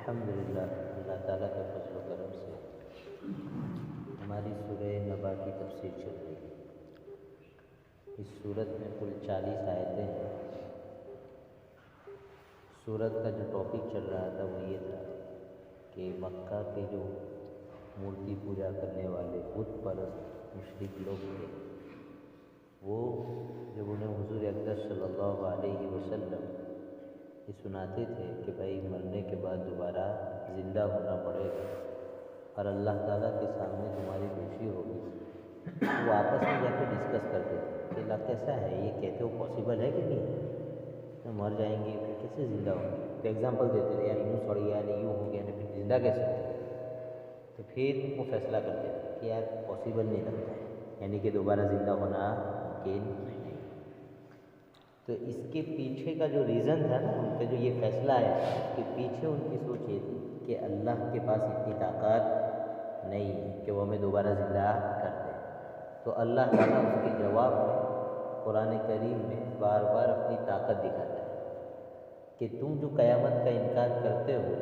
الحمدللہ اللہ تعالیٰ کے فضل و کرم سے ہماری سورہ نبا کی تفسیر چل رہی ہے۔ اس سورت میں کل 40 آیتیں ہیں۔ سورت کا جو ٹاپک چل رہا تھا وہ یہ تھا کہ مکہ کے جو مورتی پوجا کرنے والے بت پرست مشرک لوگ تھے، وہ جب انہیں حضور اقدس صلی اللہ علیہ وسلم یہ سناتے تھے کہ بھائی مرنے کے بعد دوبارہ زندہ ہونا پڑے گا اور اللہ تعالیٰ کے سامنے تمہاری پیشی ہوگی، وہ آپس میں جا کے ڈسکس کرتے تھے کہ اللہ کیسا ہے، یہ کہتے ہو پاسبل ہے کہ نہیں، مر جائیں گے پھر کیسے زندہ ہوں گے؟ تو ایگزامپل دیتے تھے، یار یوں سڑ گیا یعنی یوں ہو گیا یعنی پھر زندہ کیسے ہو گیا؟ تو پھر وہ فیصلہ کرتے تھے کہ یار پاسبل نہیں لگتا ہے، یعنی کہ دوبارہ زندہ ہونا ممکن نہیں۔ تو اس کے پیچھے کا جو ریزن تھا نا، ان کا جو یہ فیصلہ ہے، اس کے پیچھے ان کی سوچ یہ تھی کہ اللہ کے پاس اتنی طاقت نہیں ہے کہ وہ ہمیں دوبارہ زندہ کر دے۔ تو اللہ تعالیٰ اس کے جواب میں قرآن کریم میں بار بار اپنی طاقت دکھاتا ہے کہ تم جو قیامت کا انکار کرتے ہو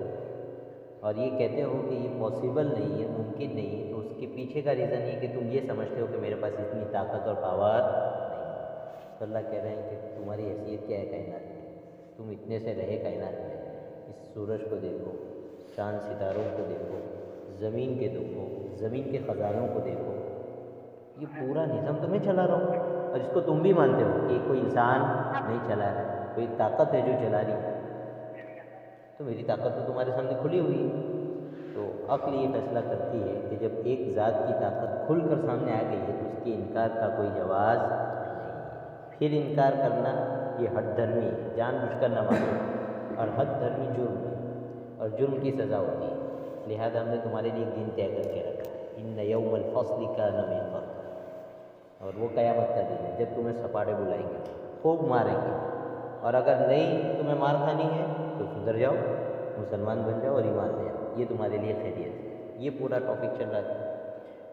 اور یہ کہتے ہو کہ یہ پاسبل نہیں ہے، ممکن نہیں ہے، تو اس کے پیچھے کا ریزن یہ کہ تم یہ سمجھتے ہو کہ میرے پاس اتنی طاقت اور پاور نہیں۔ تو اللہ کہہ رہے ہیں کہ تمہاری حیثیت کیا ہے کائنات میں، تم اتنے سے رہے کائنات میں، اس سورج کو دیکھو، چاند ستاروں کو دیکھو، زمین کے دیکھو، زمین کے خزانوں کو دیکھو، یہ پورا نظام تو میں چلا رہا ہوں اور اس کو تم بھی مانتے ہو کہ کوئی انسان نہیں چلا رہا ہے، کوئی طاقت ہے جو چلا رہی ہے، تو میری طاقت تو تمہارے سامنے کھلی ہوئی ہے۔ تو عقل یہ فیصلہ کرتی ہے کہ جب ایک ذات کی طاقت کھل کر سامنے آ گئی ہے تو اس کے انکار کا کوئی جواز نہیں۔ پھر انکار کرنا یہ حد دھرمی ہے، جان بوجھ کر نہ مانو، اور حد دھرمی جرم ہے اور جرم کی سزا ہوتی ہے، لہذا ہم نے تمہارے لیے ایک دن طے کر کے رکھا ہے، ان یوم الفصل کان میقاتا، اور وہ قیامت کا دن ہے جب تمہیں سپاڑے بلائیں گے، خوب ماریں گے، اور اگر نہیں تمہیں مار کھانی ہے تو سدھر جاؤ، مسلمان بن جاؤ اور ایمان لے آؤ، یہ تمہارے لیے خیریت ہے۔ یہ پورا ٹاپک چل رہا تھا۔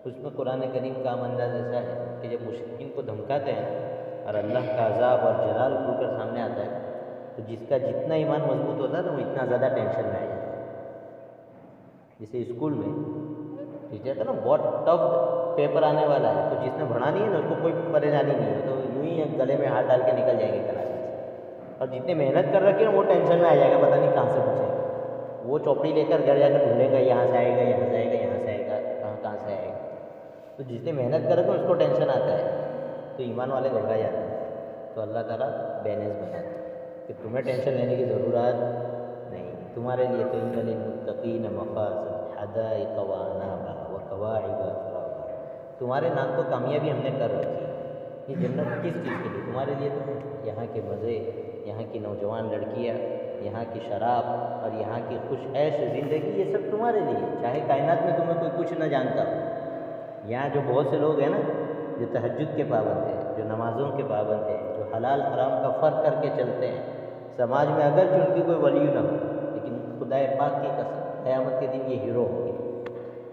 اس میں قرآن کریم کا انداز ایسا ہے کہ جب مشرکین کو دھمکاتے ہیں اور اللہ کا عذاب اور جلال کھل کر سامنے آتا ہے تو جس کا جتنا ایمان مضبوط ہوتا ہے نا وہ اتنا زیادہ ٹینشن میں آ جاتا ہے۔ جیسے اسکول میں ٹیچر کا نا بہت ٹف پیپر آنے والا ہے، تو جس نے پڑھا نہیں ہے نا اس کو کوئی پریشانی نہیں ہے، تو یوں ہی گلے میں ہاتھ ڈال کے نکل جائیں گے کلاس سے، اور جتنے محنت کر رکھے ہیں وہ ٹینشن میں آ جائے گا، پتہ نہیں کہاں سے پوچھے گا، وہ چوپڑی لے کر گھر جا کر ڈھونڈے گا، یہاں سے آئے گا یہاں سے آئے گا یہاں سے آئے گا، کہاں سے آئے گا۔ تو جس نے محنت کر رکھے اس کو ٹینشن آتا ہے، تو ایمان والے گھبرا جاتے ہیں۔ تو اللہ تعالیٰ بیلنس بناتا ہے کہ تمہیں ٹینشن لینے کی ضرورت نہیں، تمہارے لیے تو ان للمتقین مفازا حدائق وانابا وکواعب اترابا، تمہارے نام تو کامیابی ہم نے کر رکھی ہے۔ یہ جنت کس چیز کے لیے؟ تمہارے لیے تو ہے، یہاں کے مزے، یہاں کی نوجوان لڑکیاں، یہاں کی شراب اور یہاں کی خوش عیش زندگی، یہ سب تمہارے لیے، چاہے کائنات میں تمہیں کوئی کچھ نہ جانتا ہو۔ یہاں جو بہت سے لوگ ہیں نا جو تہجد کے پابند ہیں، جو نمازوں کے پابند ہیں، جو حلال حرام کا فرق کر کے چلتے ہیں، سماج میں اگرچہ ان کی کوئی ولی نہ ہو لیکن خدائے پاک کی قسم قیامت کے دن یہ ہیرو ہوں گے۔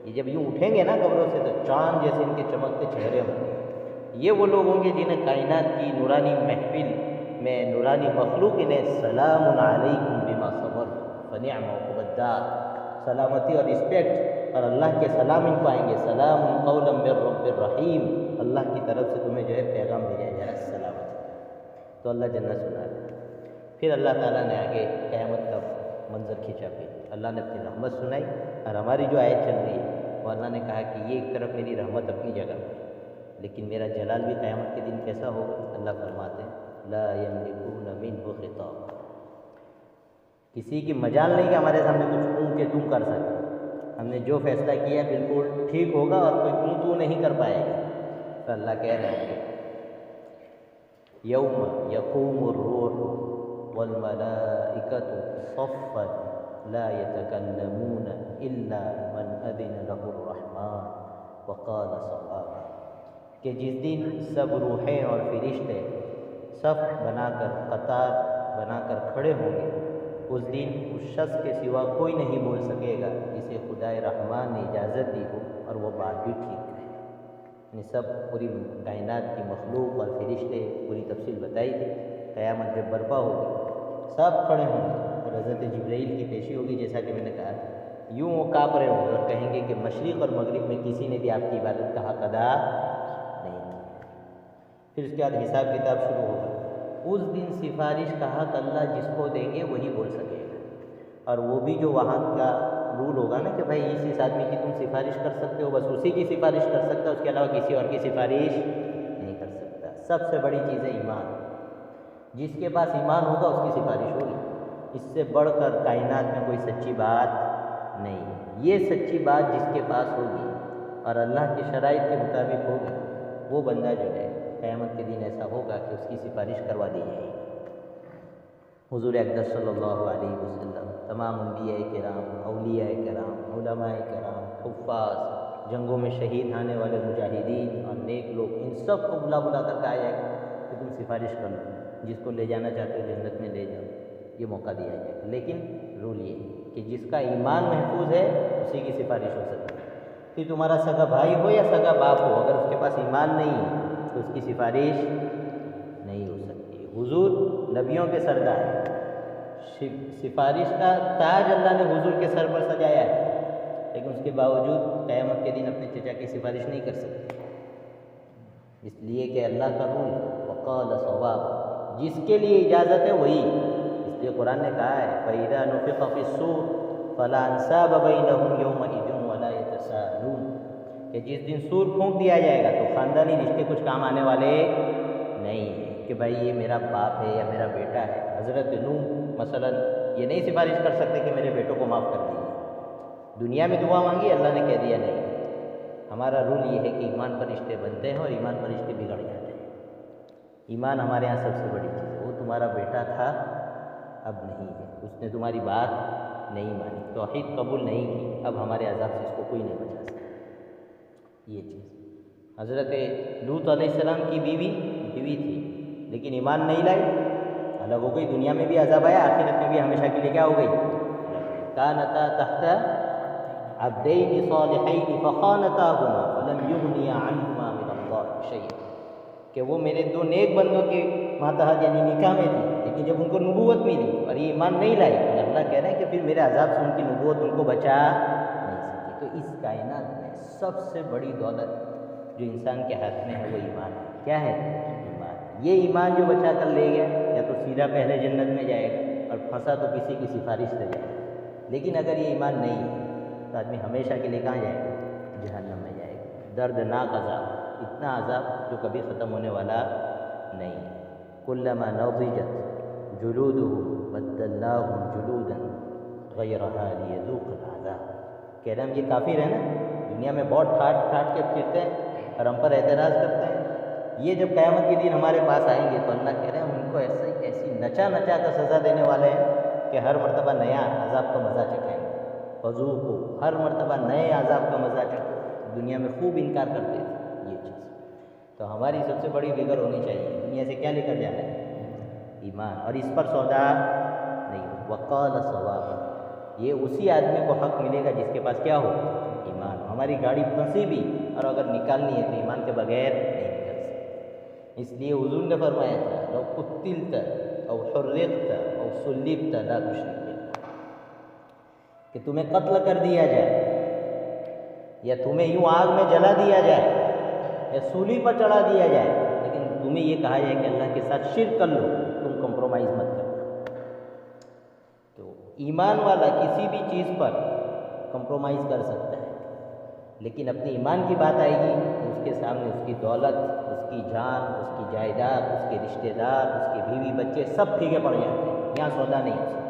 یہ جب یوں اٹھیں گے نا قبروں سے تو چاند جیسے ان کے چمکتے چہرے ہوں گے۔ یہ وہ لوگ ہوں گے جنہیں کائنات کی نورانی محفل میں نورانی مخلوق انہیں سلام علیکم بما صبر فنعم عقبی الدار، سلامتی اور رسپیکٹ اور اللہ کے سلام ان کو آئیں گے، سلام قولا من رب الرحیم، اللہ کی طرف سے تمہیں جو ہے پیغام بھیجا جائے سلامتی۔ تو اللہ جنت سنا دے۔ پھر اللہ تعالیٰ نے آگے قیامت کا منظر کھینچا، پھر اللہ نے اپنی رحمت سنائی، اور ہماری جو آیت چل رہی ہے وہ اللہ نے کہا کہ یہ ایک طرف میری رحمت اپنی جگہ لیکن میرا جلال بھی قیامت کے دن کیسا ہوگا؟ اللہ فرماتے ہیں لا یملکون منہ خطابا، کسی کی مجال نہیں کہ ہمارے سامنے کچھ اون کے تم کر سکے، ہم نے جو فیصلہ کیا بالکل ٹھیک ہوگا اور کوئی اون تو نہیں کر پائے گا۔ تو اللہ کہہ رہے ہیں یوم یقوم الروح والملائکۃ صفا لا یتکلمون الا من اذن له الرحمن وقال صوابا، کہ جس دن سب روحیں اور فرشتے صف بنا کر قطار بنا کر کھڑے ہوں گے، اس دن اس شخص کے سوا کوئی نہیں بول سکے گا جسے خدائے رحمان نے اجازت دی ہو اور وہ بات بھی ٹھیک ہے۔ یعنی سب پوری کائنات کی مخلوق اور فرشتے، پوری تفصیل بتائی تھی، قیامت جب برپا ہوگی سب کھڑے ہوں گے اور اور حضرت جبرائیل کی پیشی ہوگی، جیسا کہ میں نے کہا یوں وہ کانپ رہے ہوں گے اور کہیں گے کہ مشرق اور مغرب میں کسی نے بھی آپ کی عبادت کا حق ادا نہیں کیا۔ پھر اس کے بعد حساب کتاب شروع ہوگا۔ اس دن سفارش کا حق اللہ جس کو دیں گے وہی بول سکے گا، اور وہ بھی جو وہاں کا رول ہوگا نا کہ بھائی اس آدمی کی تم سفارش کر سکتے ہو، بس اسی کی سفارش کر سکتا ہے، اس کے علاوہ کسی اور کی سفارش نہیں کر سکتا۔ سب سے بڑی چیز ہے ایمان، جس کے پاس ایمان ہوگا اس کی سفارش ہوگی۔ اس سے بڑھ کر کائنات میں کوئی سچی بات نہیں ہے۔ یہ سچی بات جس کے پاس ہوگی اور اللہ کی شرائط کے مطابق ہوگی، وہ بندہ جو ہے قیامت کے دن ایسا ہوگا کہ اس کی سفارش کروا دی جائے گی۔ حضور اقدس صلی اللہ علیہ وسلم، تمام انبیاء کرام، اولیاء کرام، علماء کرام، حفاظ، جنگوں میں شہید ہونے والے مجاہدین اور نیک لوگ، ان سب کو بلا بلا کر کہا جائے گا کہ تم سفارش کر لو، جس کو لے جانا چاہتے ہو جنت میں لے جاؤ، یہ موقع دیا جائے گا۔ لیکن رول یہ ہے کہ جس کا ایمان محفوظ ہے اسی کی سفارش ہو سکتی ہے۔ پھر تمہارا سگا بھائی ہو یا سگا باپ ہو، اگر اس کے پاس ایمان نہیں ہے تو اس کی سفارش نہیں ہو سکتی۔ حضور نبیوں کے سردار ہیں، سفارش کا تاج اللہ نے حضور کے سر پر سجایا ہے، لیکن اس کے باوجود قیامت کے دن اپنے چچا کی سفارش نہیں کر سکتے، اس لیے کہ اللہ کا رول وقال صواب، جس کے لیے اجازت ہے وہی۔ اس لیے قرآن نے کہا ہے فَإِذَا نُفِخَ فِي الصُّورِ فَلَا أَنْسَابَ بَيْنَهُمْ يَوْمَئِذٍ وَلَا يَتَسَاءَلُونَ، کہ جس دن سور پھونک دیا جائے گا تو خاندانی رشتے کچھ کام آنے والے نہیں ہیں کہ بھائی یہ میرا باپ ہے یا میرا بیٹا ہے۔ حضرت نوح مثلا یہ نہیں سفارش کر سکتے کہ میرے بیٹوں کو معاف کر دیجیے، دنیا میں دعا مانگی، اللہ نے کہہ دیا نہیں۔ ہمارا رول یہ ہے کہ ایمان پر رشتے بنتے ہیں اور ایمان پر رشتے بگڑ جاتے ہیں۔ ایمان ہمارے ہاں سب سے بڑی چیز ہے۔ وہ تمہارا بیٹا تھا، اب نہیں ہے، اس نے تمہاری بات نہیں مانی، توحید قبول نہیں کی، اب ہمارے عذاب سے اس کو کوئی نہیں بچا سکتا۔ یہ چیز حضرت لوط علیہ السلام کی بیوی تھی لیکن ایمان نہیں لائی، الگ ہو گئی، دنیا میں بھی عذاب آیا، آخرت میں بھی ہمیشہ کے لیے کیا ہو گئی؟ کانتا تحت عبدین صالحین فخانتاہما فلم یغنیا عنہما من اللہ شیئا، کہ وہ میرے دو نیک بندوں کے ماتحت یعنی نکاح میں تھی، لیکن جب ان کو نبوت ملی اور یہ ایمان نہیں لائی تو اللہ کہہ رہے ہیں کہ پھر میرے عذاب سے ان کی نبوت ان کو بچا نہیں سکی۔ تو اس کائنات میں سب سے بڑی دولت جو انسان کے ہاتھ میں ہے وہ ایمان ہے۔ کیا ہے؟ ایمان۔ یہ ایمان جو بچا کر لے گیا یا تو سیدھا پہلے جنت میں جائے گا اور پھنسا تو کسی کی سفارش سے جائے گا، لیکن اگر یہ ایمان نہیں ہے تو آدمی ہمیشہ کے لیے کہاں جائے گا؟ جہنم میں جائے گا۔ دردناک عذاب، اتنا عذاب جو کبھی ختم ہونے والا نہیں ہے۔ کلما نضجت جلودهم بدلناهم جلودا غیرها لیذوقوا العذاب، کہہ رہے ہم یہ کافر ہیں نا، دنیا میں بہت ٹھاٹ کے پھرتے ہیں اور ہم پر اعتراض کرتے ہیں، یہ جب قیامت کے دن ہمارے پاس آئیں گے تو اللہ کہہ رہے ہیں ہم ان کو ایسی نچا کر سزا دینے والے ہیں کہ ہر مرتبہ نیا عذاب کا مزہ چکھائیں گے۔ فذوقوا، ہر مرتبہ نئے عذاب کا مزہ چکھو۔ دنیا میں خوب انکار کرتے تھے یہ چیز۔ تو ہماری سب سے بڑی فکر ہونی چاہیے دنیا سے کیا لے کر جانا ہے؟ ایمان، اور اس پر سودا نہیں۔ وقال صوابا، یہ اسی آدمی کو حق ملے گا جس کے پاس کیا ہو؟ ایمان۔ ہماری گاڑی پھنسی بھی اور اگر نکالنی ہے تو ایمان کے بغیر نہیں نکل سکتی۔ اس لیے حضور نے فرمایا تھا لو قتلت او حرقت او صلبت لا تشرک باللہ، کہ تمہیں قتل کر دیا جائے یا تمہیں یوں آگ میں جلا دیا جائے یا سولی پر چڑھا دیا جائے، لیکن تمہیں یہ کہا جائے کہ اللہ کے ساتھ شرک کر لو، تم کمپرومائز مت کرنا۔ تو ایمان والا کسی بھی چیز پر کمپرومائز کر سکتا ہے، لیکن اپنی ایمان کی بات آئے گی تو اس کے سامنے اس کی دولت، اس کی جان، اس کی جائیداد، اس کے رشتہ دار، اس کے بیوی بچے سب پھیکے پڑ جاتے ہیں، یہاں سودا نہیں ہو سکتا،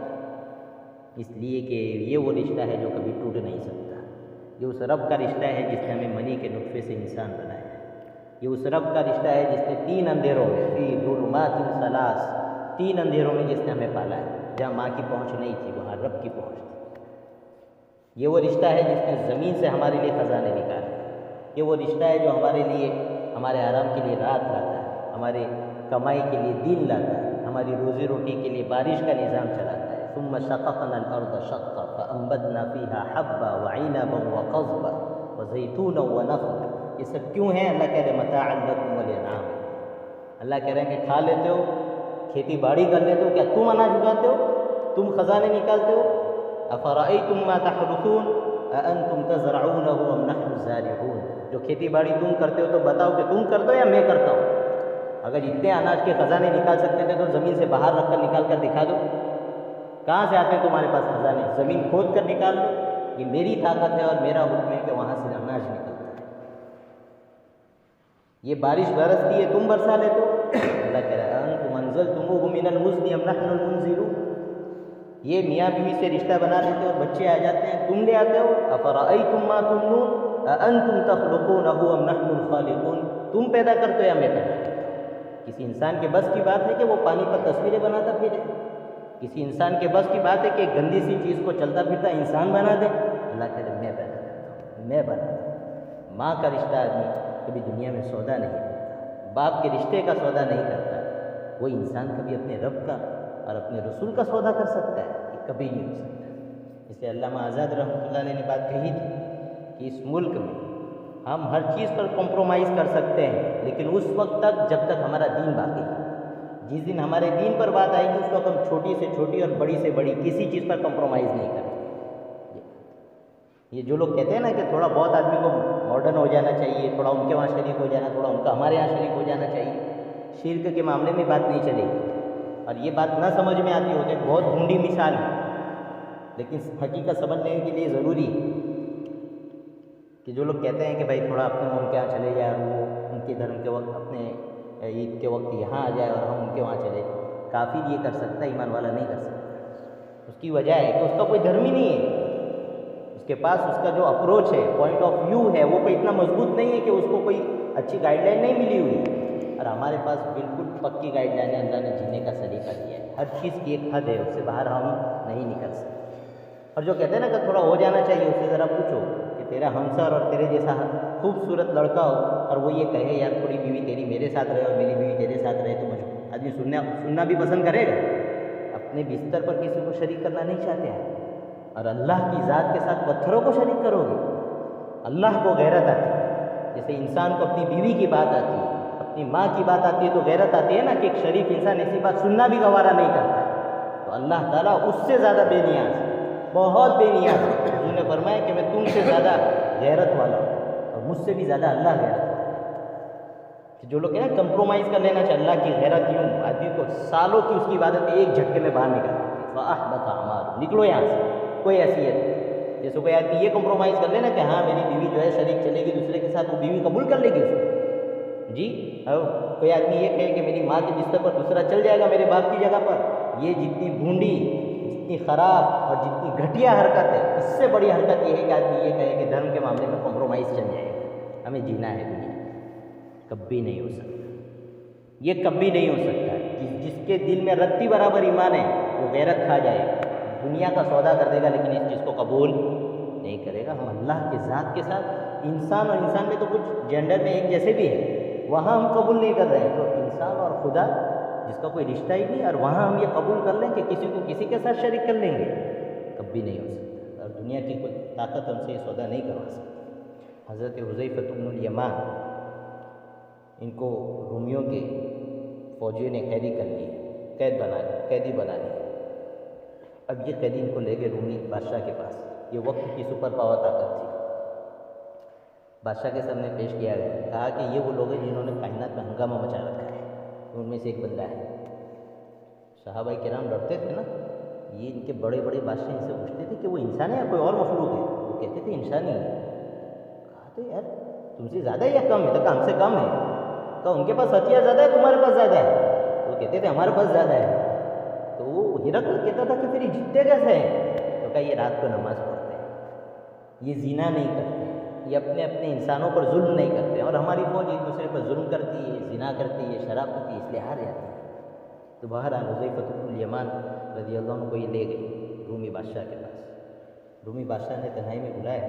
اس لیے کہ یہ وہ رشتہ ہے جو کبھی ٹوٹ نہیں سکتا۔ یہ اس رب کا رشتہ ہے جس نے ہمیں منی کے نطفے سے انسان بنایا ہے۔ یہ اس رب کا رشتہ ہے جس نے 3 اندھیروں میں فی ظلمات ثلاث، 3 اندھیروں میں جس نے ہمیں پالا ہے، جہاں ماں کی پہنچ نہیں تھی وہاں رب کی پہنچ تھی۔ یہ وہ رشتہ ہے جس نے زمین سے ہمارے لیے خزانے نکالے۔ یہ وہ رشتہ ہے جو ہمارے لیے، ہمارے آرام کے لیے رات لاتا ہے، ہمارے کمائی کے لیے دن لاتا ہے، ہماری روزی روٹی کے لیے بارش کا نظام چلاتا ہے۔ ثم شققنا الارض شقا فانبتنا فيها حبا وعنبا وقضبا وزيتونا ونخلا، یہ سب کیوں ہیں؟ اللہ کہہ رہے متاعا لکم ولانعام، اللہ کہہ رہے ہیں کہ کھا لیتے ہو، کھیتی باڑی کر لیتے ہو، کیا تم اناج اگاتے ہو؟ تم خزانے نکالتے ہو؟ افرأیتم ما تحرثون اانتم تزرعونہ ام نحن الزارعون، جو کھیتی باڑی تم کرتے ہو تو بتاؤ کہ تم کرتے ہو یا میں کرتا ہوں؟ اگر اتنے اناج کے خزانے نکال سکتے تھے تو زمین سے باہر رکھ کر نکال کر دکھا دو، کہاں سے آتے ہیں تمہارے پاس خزانے؟ زمین کھود کر نکال دو، یہ میری طاقت ہے اور میرا حکم ہے کہ وہاں سے اناج نکلتا ہے۔ یہ بارش برستی ہے تم برسا لیتے ہو؟ اللہ کہہ رہا ہے انتم انزلتموہ من المزن ام نحن المنزلون، یہ میاں بیوی سے رشتہ بنا لیتے ہو، بچے آ جاتے ہیں، تم لے آتے ہو؟ افرأیتم ما تمنون اانتم تخلقونہ ام نحن الخالقون، تم پیدا کرتے ہو یا میں پیدا کرتا ہوں؟ کسی انسان کے بس کی بات ہے کہ وہ پانی پر تصویریں بناتا پھرے؟ کسی انسان کے بس کی بات ہے کہ گندی سی چیز کو چلتا پھرتا انسان بنا دے؟ اللہ کہتے ہیں میں پیدا کرتا ہوں، میں بناتا ہوں۔ ماں کا رشتہ آدمی کبھی دنیا میں سودا نہیں کرتا، باپ کے رشتے کا سودا نہیں کرتا، کوئی انسان کبھی اپنے رب کا اور اپنے رسول کا سودا کر سکتا ہے؟ یہ کبھی نہیں ہو سکتا۔ اسے علامہ آزاد رحمۃ اللہ علیہ نے بات کہی تھی کہ اس ملک میں ہم ہر چیز پر کمپرومائز کر سکتے ہیں، لیکن اس وقت تک جب تک ہمارا دین باقی ہے۔ جس دن ہمارے دین پر بات آئے گی اس وقت ہم چھوٹی سے چھوٹی اور بڑی سے بڑی کسی چیز پر کمپرومائز نہیں کریں گے۔ یہ جو لوگ کہتے ہیں نا کہ تھوڑا بہت آدمی کو ماڈرن ہو جانا چاہیے، تھوڑا ان کے وہاں شریک ہو جانا، تھوڑا ان کا ہمارے یہاں شریک ہو جانا چاہیے، شرک کے معاملے میں بات نہیں چلے گی۔ اور یہ بات نہ سمجھ میں آتی ہوتی بہت گھونڈی مثال ہے، لیکن حقیقت سمجھنے کے لیے ضروری ہے کہ جو لوگ کہتے ہیں کہ بھائی تھوڑا اپنے ان کے یہاں چلے جائیں، وہ ان کے دھرم کے وقت اپنے عید کے وقت یہاں آ جائے اور ہم ان کے وہاں چلے، کافر یہ کر سکتا ہے، ایمان والا نہیں کر سکتا۔ اس کی وجہ ہے کہ اس کا کوئی دھرم ہی نہیں ہے، اس کے پاس اس کا جو اپروچ ہے، پوائنٹ آف ویو ہے، وہ کوئی اتنا مضبوط نہیں ہے کہ اس کو کوئی اچھی گائیڈ لائن نہیں ملی ہوئی۔ اور ہمارے پاس بالکل پکی گائیڈ لائن ہے، اللہ نے جینے کا سلیقہ دیا ہے، ہر چیز کی ایک حد ہے، اس سے باہر ہم نہیں نکل سکتے۔ اور جو کہتے ہیں نا کہ تھوڑا ہو جانا چاہیے، اس سے ذرا پوچھو کہ تیرا ہمسر اور تیرے جیسا خوبصورت لڑکا ہو اور وہ یہ کہے یار تھوڑی بیوی تیری میرے ساتھ رہے اور میری بیوی تیرے ساتھ رہے، تو مجھے آدمی سننا بھی پسند کرے گا؟ اپنے بستر پر کسی کو شریک کرنا نہیں چاہتے ہیں، اور اللہ کی ذات کے ساتھ پتھروں کو شریک کرو گے؟ اللہ کو غیرت آتی ہے، جیسے انسان کو اپنی بیوی کی بات آتی ہے، اپنی ماں کی بات آتی ہے، تو غیرت آتی ہے نا کہ ایک شریف انسان ایسی بات سننا بھی گوارا نہیں کرتا ہے، تو اللہ تعالیٰ اس سے زیادہ بے نیاز ہے، بہت بے نیاز ہے۔ حضور نے فرمایا کہ میں تم سے زیادہ غیرت والا ہوں اور مجھ سے بھی زیادہ اللہ غیرت والا ہے۔ کہ جو لوگ کہتے ہیں کمپرومائز کر لینا چاہیے، اللہ کی غیرت یوں آدمی کو سالوں کی اس کی عبادت ایک جھٹکے میں باہر نکال دیتی ہے، فَأَحْبَطَ أَعْمَالَهُمْ، نکلو یہاں سے، کوئی حیثیت نہیں۔ جیسے کوئی آدمی یہ کمپرومائز کر لینا کہ ہاں میری بیوی جو ہے شریک چلے گی دوسرے کے ساتھ، وہ بیوی قبول کر لے گی اس کو جی۔ کوئی آدمی یہ کہے کہ میری ماں کے بستر پر دوسرا چل جائے گا میرے باپ کی جگہ پر، یہ جتنی بھونڈی، جتنی خراب اور جتنی گھٹیا حرکت ہے، اس سے بڑی حرکت یہ ہے کہ آدمی یہ کہے کہ دھرم کے معاملے میں کمپرومائز چل جائے گا، ہمیں جینا ہے دنیا، کبھی نہیں ہو سکتا، یہ کبھی نہیں ہو سکتا ہے۔ جس کے دل میں رتی برابر ایمان ہے وہ غیرت کھا جائے گا، دنیا کا سودا کر دے گا لیکن اس چیز کو قبول نہیں کرے گا۔ ہم اللہ کے ذات کے ساتھ، انسان اور انسان میں تو کچھ جینڈر میں ایک جیسے بھی ہے، وہاں ہم قبول نہیں کر رہے ہیں، تو انسان اور خدا جس کا کوئی رشتہ ہی نہیں، اور وہاں ہم یہ قبول کر لیں کہ کسی کو کسی کے ساتھ شریک کر لیں گے، کبھی نہیں ہو سکتا، اور دنیا کی کوئی طاقت ہم سے یہ سودا نہیں کروا سکتی۔ حضرت حذیفہ بن الیمان، ان کو رومیوں کے فوجیوں نے قیدی کر لیے، قیدی بنا لیے۔ اب یہ قیدی ان کو لے گئے رومی بادشاہ کے پاس، یہ وقت کی سپر پاور طاقت تھی، بادشاہ کے سامنے پیش کیا گیا، کہا کہ یہ وہ لوگ ہیں جنہوں نے کائنات میں ہنگامہ مچا رکھا ہے، ان میں سے ایک بندہ ہے۔ صحابہ کرام ڈرتے تھے نا، یہ ان کے بڑے بڑے بادشاہ ان سے پوچھتے تھے کہ وہ انسان ہے یا کوئی اور مخلوق ہے، وہ کہتے تھے انسان ہی ہے۔ کہا تو یار تم سے زیادہ ہے یا کم ہے؟ تو کہا ہم سے کم ہے۔ کہا ان کے پاس ہتھیار زیادہ ہے تمہارے پاس زیادہ ہے؟ وہ کہتے تھے ہمارے پاس زیادہ ہے۔ تو وہ ہرقل کہتا تھا کہ پھر یہ جیتتے کیسے ہیں؟ تو کہا یہ رات کو نماز پڑھتے ہیں، یہ زنا نہیں کرتے، یہ اپنے انسانوں پر ظلم نہیں کرتے، اور ہماری فوج ایک دوسرے پر ظلم کرتی ہے، زنا کرتی ہے، شراب پیتی ہے، اس لیے ہار جاتی ہے۔ تو بہرحال حذیفہ بن الیمان رضی اللہ عنہ کو یہ لے گئی رومی بادشاہ کے پاس۔ رومی بادشاہ نے تنہائی میں بلایا،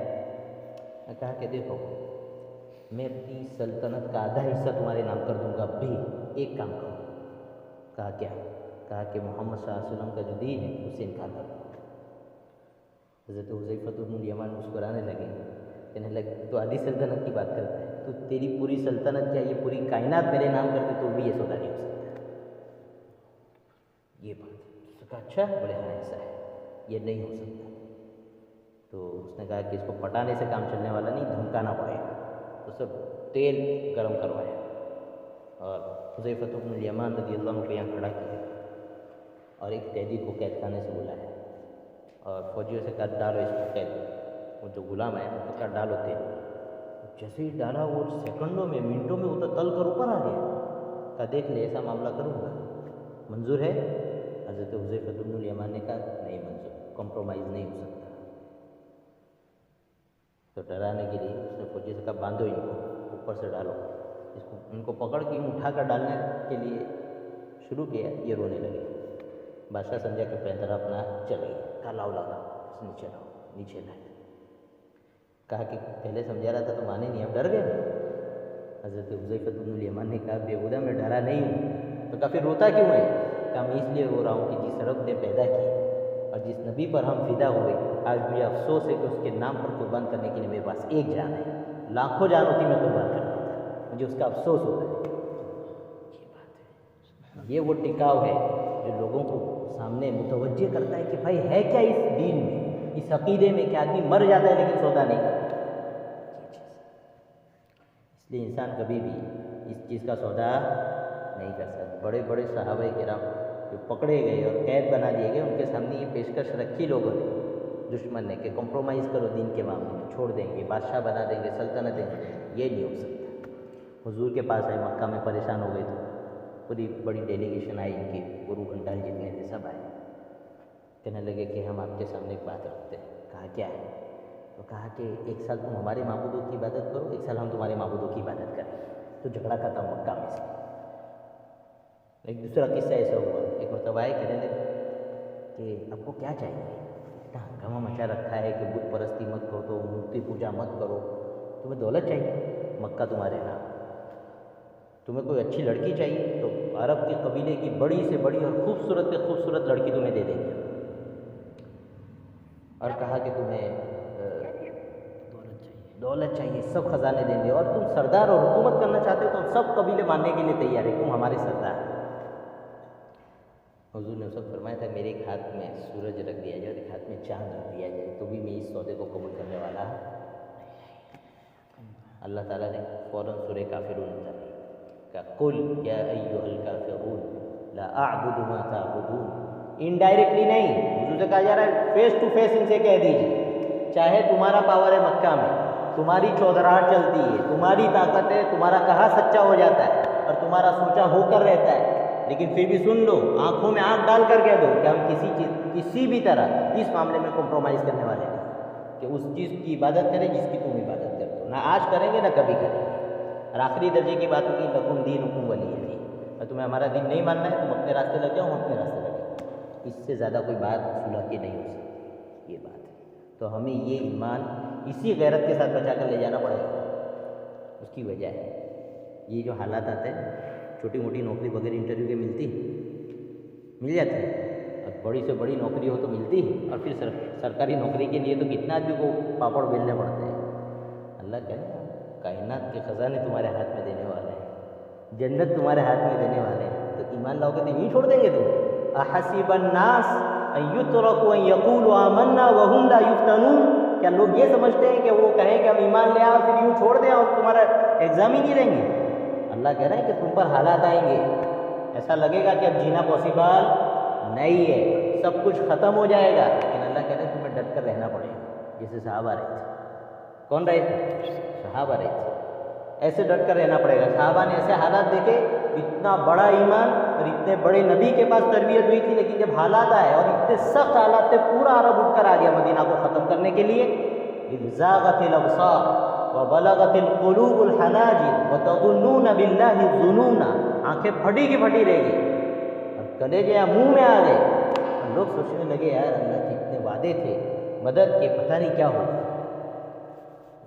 کہا کہ دیکھو میں اپنی سلطنت کا آدھا حصہ تمہارے نام کر دوں گا، اب بھی ایک کام کرو۔ کہا کیا؟ کہا کہ محمد صلی اللہ علیہ وسلم کا جو دین ہے اس سے انکار کر دو۔ حضرت حذیفہ بن الیمان مسکرانے لگے، کہنے لگے تو آدھی سلطنت کی بات کرتا ہے، تو تیری پوری سلطنت کیا یہ پوری کائنات میرے نام کر دے تو بھی یہ سودا نہیں ہو سکتا۔ یہ بات نے کہا اچھا؟ بولے ہاں ایسا ہے، یہ نہیں ہو سکتا۔ تو اس نے کہا کہ اس کو پٹانے سے کام چلنے والا نہیں، دھمکانا پڑے گا۔ تو سب تیل گرم کروایا اور حذیفہ بن الیمان رضی اللہ عنہ کو یہاں کھڑا کیا اور ایک قیدی کو قید خانے سے بلایا اور فوجیوں سے کہا ڈالو اس کو قید، وہ جو غلام ہے اس کو کہا ڈالو تیل۔ جیسے ہی ڈالا وہ سیکنڈوں میں منٹوں میں وہ تو تل کر اوپر آ گیا۔ کہا دیکھ لے ایسا معاملہ کروں گا، منظور ہے؟ حضرت حذیفہ بن الیمان نے کہا نہیں منظور، کمپرومائز نہیں ہو سکتا۔ تو ڈرانے کے لیے اس نے فوجی سے کہا باندھو ان کو، اوپر سے ڈالو اس کو۔ ان کو پکڑ کے اٹھا کر ڈالنے کے لیے شروع کیا، یہ رونے لگے۔ بادشاہ سمجھا کہ پہنترا اپنا چلے گیا، کہا لاؤ نیچے لاؤ، نیچے لائے۔ کہا کہ پہلے سمجھا رہا تھا تو مانے نہیں، اب ڈر گئے۔ حضرت حذیفہ بن الیمان نے کہا بےہودہ میں ڈرا نہیں ہوں۔ تو کہا پھر روتا کیوں ہے؟ کہا میں اس لیے رو رہا ہوں کہ جس رب نے پیدا کی اور جس نبی پر ہم فدا ہوئے، آج مجھے افسوس ہے کہ اس کے نام پر قربان کرنے کے لیے میرے پاس ایک جان ہے، لاکھوں جان ہوتی میں قربان کر دیتا، مجھے اس کا افسوس ہوتا ہے۔ یہ بات ہے، یہ وہ ٹکاؤ ہے جو لوگوں کو سامنے متوجہ کرتا ہے کہ بھائی ہے کیا اس دین میں، اس عقیدے میں کہ آدمی مر جاتا ہے لیکن سودا نہیں کرتا۔ اس لیے انسان کبھی بھی اس چیز کا سودا نہیں کر سکتا۔ بڑے بڑے صحابہ کرام جو پکڑے گئے اور قید بنا دیے گئے، ان کے سامنے یہ پیشکش رکھی لوگوں نے، دشمن نے، کہ کمپرومائز کرو دین کے معاملے میں، چھوڑ دیں گے، بادشاہ بنا دیں گے، سلطنت دیں گے۔ یہ نہیں ہو سکتا۔ حضور کے پاس آئے، مکہ میں پریشان ہو گئے تھے، پوری بڑی ڈیلیگیشن آئی ان کی، گرو گھنٹال جتنے تھے سب آئے، کہنے لگے کہ ہم آپ کے سامنے ایک بات رکھتے ہیں۔ کہا کیا ہے؟ تو کہا کہ ایک سال تم ہمارے معبودوں کی عبادت کرو، ایک سال ہم تمہارے معبودوں کی عبادت کریں۔ تو جھگڑا ختم مکہ میں سے۔ ایک دوسرا قصہ ایسا ہوا، ایک مرتبہ آئے کہنے لگے کہ آپ کو کیا چاہیے؟ اتنا ہنگامہ مچا رکھا ہے کہ بت پرستی مت کرو، مورتی پوجا مت کرو، تمہیں دولت چاہیے، مکہ تمہارے نام، تمہیں کوئی اچھی لڑکی چاہیے تو عرب کے قبیلے کی بڑی سے بڑی اور خوبصورت سے خوبصورت لڑکی تمہیں دے دیں گے، اور کہا کہ تمہیں دولت چاہیے، سب خزانے دیں گے، اور تم سردار اور حکومت کرنا چاہتے ہو تو ہم سب قبیلے ماننے کے لیے تیار ہیں، تم ہمارے سردار۔ حضور نے سب فرمایا تھا میرے ایک ہاتھ میں سورج رکھ دیا جائے، ایک ہاتھ میں چاند رکھ دیا جائے، تو بھی میں اس سودے کو قبول کرنے والا۔ اللہ تعالیٰ نے فوراً سورہ کافرون اتاری کہ قل یا ایھا الکافرون لا اعبد ما تعبدون۔ انڈائریکٹلی نہیں، حضور سے کہا جا رہا ہے فیس ٹو فیس ان سے کہہ دیجیے، چاہے تمہارا پاور ہے مکہ میں، تمہاری چودراہٹ چلتی ہے، تمہاری طاقت ہے، تمہارا کہا سچا ہو جاتا ہے اور تمہارا سوچا ہو کر رہتا ہے، لیکن پھر بھی سن لو، آنکھوں میں آنکھ ڈال کر کہہ دو کہ ہم کسی بھی طرح اس معاملے میں کمپرومائز کرنے والے نہیں، کہ اس چیز کی عبادت کریں جس کی تم عبادت کرتے ہو، نہ آج کریں گے نہ کبھی کریں گے۔ اور آخری درجے کی بات ہوگی لکم دینکم ولی دین، اور تمہیں ہمارا دین نہیں ماننا ہے تم اپنے راستے لگ جاؤ، ہم اپنے راستے لگ جاؤ، اس سے زیادہ کوئی بات صلح کی نہیں ہو سکتی۔ یہ بات ہے، تو ہمیں یہ ایمان اسی غیرت کے ساتھ بچا کر لے جانا پڑے گا۔ اس کی وجہ ہے یہ جو حالات آتے ہیں، چھوٹی موٹی نوکری بغیر انٹرویو کے مل جاتی ہے، اور بڑی سے بڑی نوکری ہو تو ملتی ہے، اور پھر سرکاری نوکری کے لیے تو کتنا آدمی کو پاپڑ بیلنے پڑتے ہیں۔ اللہ کہے کائنات کے خزانے تمہارے ہاتھ میں دینے والے ہیں، جنت تمہارے ہاتھ میں دینے والے ہیں، تو ایمان لاؤ گے تو یوں چھوڑ دیں گے تم؟ احسب الناس ان یترکوا ان یقولوا آمنا وهم لا یفتنون، کیا لوگ یہ سمجھتے ہیں کہ وہ کہیں کہ ہم ایمان لے آئے اور پھر یوں چھوڑ دیں اور تمہارا ایگزام ہی نہیں لیں گے؟ اللہ کہہ رہے ہیں کہ تم پر حالات آئیں گے، ایسا لگے گا کہ اب جینا پاسبل نہیں ہے، سب کچھ ختم ہو جائے گا، لیکن اللہ کہہ رہے ہیں تمہیں ڈٹ کر رہنا پڑے گا، جیسے صحابہ رہے تھے۔ کون رہے تھے؟ صحابہ رہے تھے، ایسے ڈٹ کر رہنا پڑے گا۔ صحابہ نے ایسے حالات دیکھے، اتنا بڑا ایمان اور اتنے بڑے نبی کے پاس تربیت ہوئی تھی، لیکن جب حالات آئے اور اتنے سخت حالات تھے، پورا عرب اٹھ کر آ گیا مدینہ کو ختم کرنے کے لیے۔ اذ زاغت الابصار وبلغت القلوب الحناجر وتظنون باللہ الظنون، آنکھیں پھٹی کی پھٹی رہ گئی اور کلیجے منہ میں آ گئے، اور لوگ سوچنے لگے یار اللہ کے اتنے وعدے تھے مدد کے، پتہ نہیں کیا ہوگا،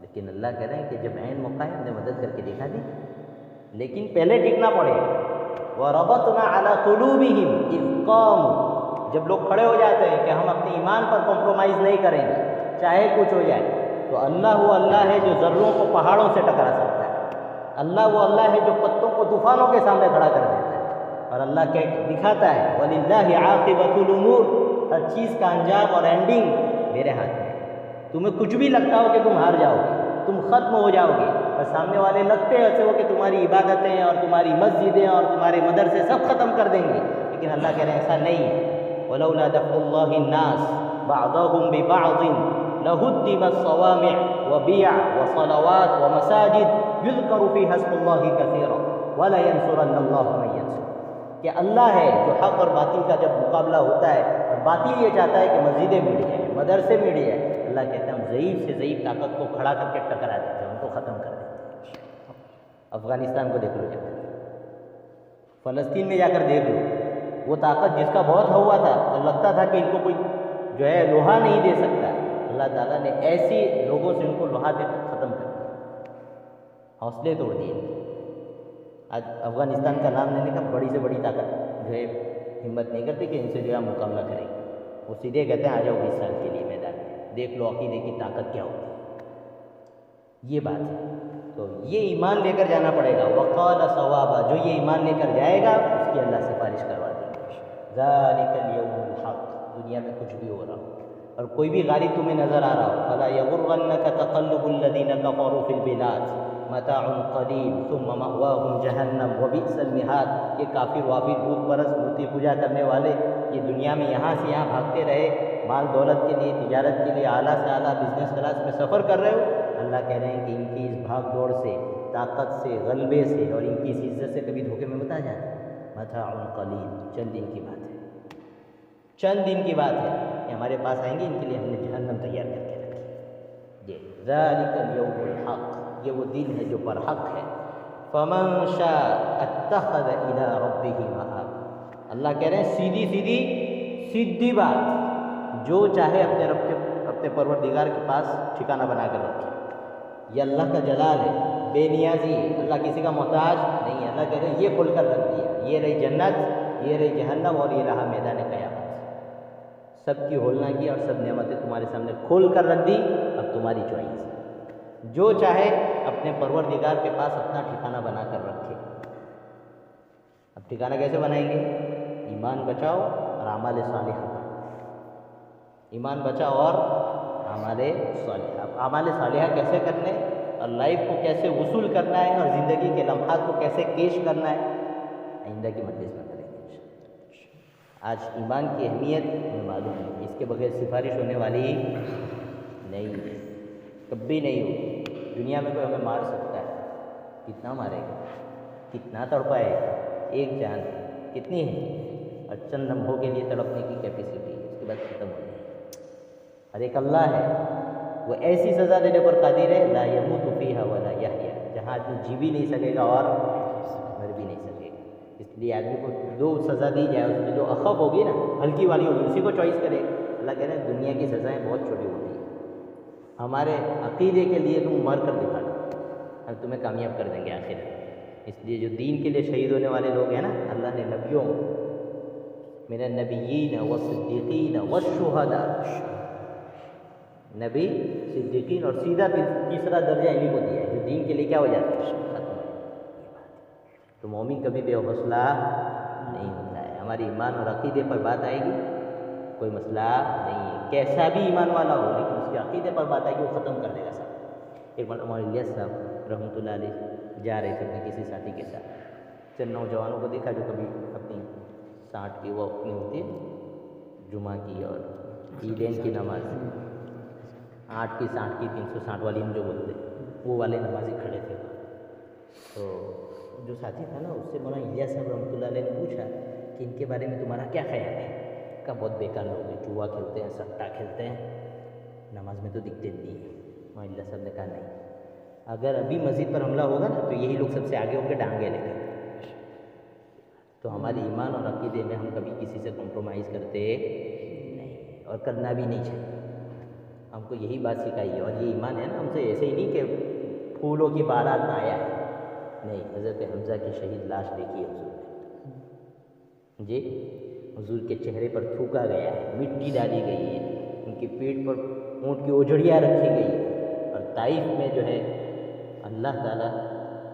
لیکن اللہ کہہ رہے ہیں کہ جب عین موقع ہے ہم نے مدد کر کے دکھا دی، لیکن پہلے ٹکنا پڑے گا۔ وَرَبَطْنَا عَلَىٰ قُلُوبِهِمْ إِذْ قَامُوا، جب لوگ کھڑے ہو جاتے ہیں کہ ہم اپنے ایمان پر کمپرومائز نہیں کریں گے چاہے کچھ ہو جائے، تو اللہ وہ اللہ ہے جو ذروں کو پہاڑوں سے ٹکرا سکتا ہے، اللہ وہ اللہ ہے جو پتوں کو طوفانوں کے سامنے کھڑا کر دیتا ہے، اور اللہ کہ دکھاتا ہے وَلِلَّهِ عَاقِبَةُ الْأُمُورِ، ہر چیز کا انجام اور اینڈنگ میرے ہاتھ میں ہے۔ تمہیں کچھ بھی لگتا ہو کہ تم ہار جاؤ گے، تم ختم ہو جاؤ گے، اور سامنے والے لگتے ایسے ہو کہ تمہاری عبادتیں اور تمہاری مسجدیں اور تمہارے مدرسے سب ختم کر دیں گے، لیکن اللہ کہہ رہے ہیں ایسا نہیں ہے۔ وَلَوْلَا دَفْعُ اللَّهِ النَّاسَ بَعْضَهُمْ بِبَعْضٍ لَهُدِّمَتْ صَوَامِعُ وَبِيَعُ وَصَلَوَاتُ وَمَسَاجِدُ يُذْكَرُ فِيهَا اسْمُ اللَّهِ كَثِيرًا وَلَيَنْصُرَنَّ اللَّهُ مَن يَنصُرُهُ، کہ اللہ ہے جو حق اور باطل کا جب مقابلہ ہوتا ہے اور باطل یہ چاہتا ہے کہ مسجدیں مٹ جائیں، مدرسے مٹ جائیں، اللہ کہتے ہیں ہم ضعیف سے ضعیف طاقت کو کھڑا کر کے ٹکرا دیتے ہیں، ان کو ختم کر دیتے ہیں۔ افغانستان کو دیکھ لو جا کر، فلسطین میں جا کر دیکھ لو، وہ طاقت جس کا بہت ہوا تھا اور لگتا تھا کہ ان کو کوئی جو ہے لوہا نہیں دے سکتا، اللہ تعالیٰ نے ایسی لوگوں سے ان کو لوہا دے کر ختم کر دیا، حوصلے توڑ دیے۔ آج افغانستان کا نام لینے کا بڑی سے بڑی طاقت جو ہے ہمت نہیں کرتی کہ ان سے جو ہے مقابلہ کریں گے، وہ سیدھے کہتے ہیں آ جاؤ 20 سال کے لیے میدان میں، دیکھ لو عقیدے کی طاقت کیا ہوتی ہے۔ یہ بات ہے، تو یہ ایمان لے کر جانا پڑے گا۔ وقال ثوابا، جو یہ ایمان لے کر جائے گا اس کی اللہ سفارش کروا دیں گے۔ ذالک الیوم الحق، دنیا میں کچھ بھی ہو رہا ہو اور کوئی بھی غالب تمہیں نظر آ رہا ہو، فلا یغرنک تقلب الذین کفروا فی البلاد متاع قلیل ثم مأواہم جہنم وبئس المہاد۔ یہ کافر وافر بت پرست مورتی پوجا کرنے والے یہ دنیا میں یہاں سے یہاں بھاگتے رہے، مال دولت کے لیے، تجارت کے لیے، اعلیٰ سے اعلیٰ بزنس کلاس میں سفر کر رہے ہو، اللہ کہہ رہے ہیں کہ ان کی اس بھاگ دوڑ سے، طاقت سے، غلبے سے اور ان کی اس عزت سے کبھی دھوکے میں مت آ جانا۔ متاع قلیل، چند دن کی بات ہے، چند دن کی بات ہے، یہ ہمارے پاس آئیں گے، ان کے لیے ہم نے جہنم تیار کر کے رکھی۔ یہ ذالک الیوم الحق، یہ وہ دن ہے جو پر حق ہے۔ فمن شاء اتخذ الی ربہ مآب، اللہ کہہ رہے ہیں سیدھی بات، جو چاہے اپنے پروردگار کے پاس ٹھکانہ بنا کر رکھے۔ یہ اللہ کا جلال ہے، بے نیازی، اللہ کسی کا محتاج نہیں ہے۔ اللہ کہہ رہے ہیں یہ کھول کر رکھ دیا، یہ رہی جنت، یہ رہی جہنم اور یہ رہا میدان قیامت۔ سب کی ہولنا کی اور سب نعمتیں تمہارے سامنے کھول کر رکھ دی، اب تمہاری چوائس، جو چاہے اپنے پروردگار کے پاس اپنا ٹھکانہ بنا کر رکھے۔ اب ٹھکانہ کیسے بنائیں گے؟ ایمان بچاؤ اور اعمال صالحہ، ایمان بچاؤ اور اعمال صالحہ۔ اب اعمال صالحہ کیسے کرنے اور لائف کو کیسے وصول کرنا ہے اور زندگی کے لمحات کو کیسے کیش کرنا ہے، آئندہ کی مجلس میں کریں گے۔ آج ایمان کی اہمیت ہمیں معلوم ہے، اس کے بغیر سفارش ہونے والی نہیں ہے، کبھی نہیں ہوگی۔ دنیا میں کوئی ہمیں مار سکتا ہے، کتنا مارے گا، کتنا تڑپائے گا، ایک جان کتنی ہے، اور چند لمحوں کے لیے تڑپنے کی کیپیسٹی ہے، اس کے بعد ختم ہو جائے گی۔ اور ایک اللہ ہے، وہ ایسی سزا دینے پر قادر ہے، لا یموت فیہا ولا یحییٰ، جہاں آدمی جی بھی نہیں سکے گا اور مر بھی نہیں سکے گا۔ اس لیے آدمی کو دو سزا دی جائے، اس میں جو اخف ہوگی نا، ہلکی والی ہوگی، اسی کو چوائس کرے۔ اللہ کہہ رہے ہیں دنیا کی سزائیں بہت چھوٹی ہوتی ہیں، ہمارے عقیدے کے لیے تم مر کر دکھا دو، ہم تمہیں کامیاب کر دیں گے آخر۔ اس لیے جو دین کے لیے شہید ہونے والے لوگ ہیں نا، اللہ نے نبیوں من النبیین والصدیقین والشہداء، نبی، صدیقین اور سیدھا تیسرا درجہ انہیں کو دیا ہے جو دین کے لیے کیا ہو جاتا ہے، ختم ہے۔ تو مومن کبھی بے حوصلہ نہیں ہوتا ہے۔ ہماری ایمان اور عقیدے پر بات آئے گی، کوئی مسئلہ نہیں ہے، کیسا بھی ایمان والا ہو، لیکن اس کے عقیدے پر بات آئے گی، وہ ختم کر دے گا سب۔ ایک بار مولانا الیاس صاحب رحمۃ اللہ علیہ جا رہے تھے اپنے کسی ساتھی کے ساتھ، چند نوجوانوں کو دیکھا جو کبھی اپنی 60 کی وہ اپنی ہوتی ہے جمعہ کی اور عیدین کی نماز، 8 کی 60 کی 360 والی ہم جو بولتے وہ والے نمازی کھڑے تھے۔ تو جو ساتھی تھا نا، اس سے مولانا الیاس صاحب رحمۃ اللہ علیہ نے پوچھا کہ ان کے بارے میں تمہارا کیا خیال ہے؟ کہ بہت بیکار لوگ ہیں، جوا کھیلتے ہیں، سٹا کھیلتے ہیں، نماز میں تو دکھتے نہیں ہیں۔ مولانا الیاس صاحب نے کہا نہیں، اگر ابھی مسجد پر حملہ ہوگا نا تو یہی لوگ سب سے آگے ہو کے ڈانگے لے کر۔ تو ہماری ایمان اور عقیدے میں ہم کبھی کسی سے کمپرومائز کرتے نہیں، اور کرنا بھی نہیں چاہیے۔ ہم کو یہی بات سکھائی ہے، اور یہ ایمان ہے نا ہم سے ایسے ہی نہیں کہ پھولوں کی بارات میں آیا ہے، نہیں۔ حضرت حمزہ کی شہید لاش دیکھی ہے حضور نے، جی، حضور کے چہرے پر تھوکا گیا ہے، مٹی ڈالی گئی ہے، ان کی پیٹھ پر اونٹ کی اوجھڑیاں رکھی گئی ہے، اور طائف میں جو ہے اللہ تعالیٰ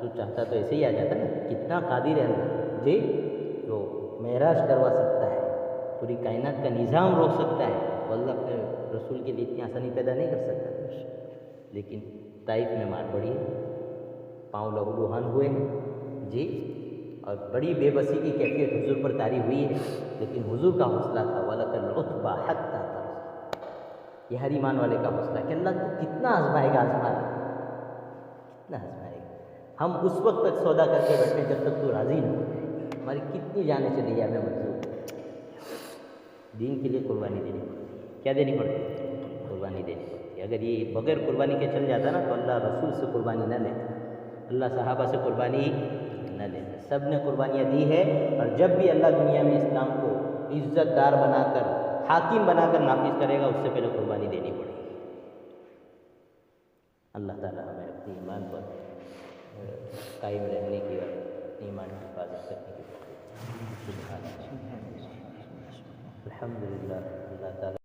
تو چاہتا تو ایسے ہی آ جاتا نا، کتنا قادر ہے اللہ، جی، جو معراج کروا سکتا ہے، پوری کائنات کا نظام روک سکتا ہے، وہ اللہ اپنے رسول کے لیے اتنی آسانی پیدا نہیں کر سکتا، لیکن طائف میں مار پڑی ہے، پاؤں لہو لہان ہوئے ہیں جی، اور بڑی بے بسی کی کیفیت حضور پر طاری ہوئی ہے، لیکن حضور کا حوصلہ تھا وَلَكَ الْعُتْبَى حَتَّى تَرْضَىٰ، یہ ہر ایمان والے کا حوصلہ ہے کہ اللہ تو کتنا آزمائے گا، کتنا آزمائے گا، ہم اس وقت تک سودا کر کے بیٹھے جب تک تو راضی نہ ہو جائے، ہماری کتنی جانیں چلی جائے ہمیں منظور، دین کے لیے قربانی دینی پڑتی ہے، کیا دینی پڑتی ہے؟ قربانی دینی پڑتی ہے، اگر یہ بغیر قربانی کے چل جاتا نا تو اللہ رسول سے قربانی نہ لیتا، اللہ صحابہ سے قربانی نہ لیتا، سب نے قربانیاں دی ہے، اور جب بھی اللہ دنیا میں اسلام کو عزت دار بنا کر، حاکم بنا کر نافذ کرے گا، اس سے پہلے قربانی دینی پڑے گی۔ اللہ تعالیٰ ہمیں اپنی ایمان پر قائم رہنے کی اور اپنی ایمان کی حفاظت کرنے کی توفیق دے۔ الحمدللہ، اللہ تعالیٰ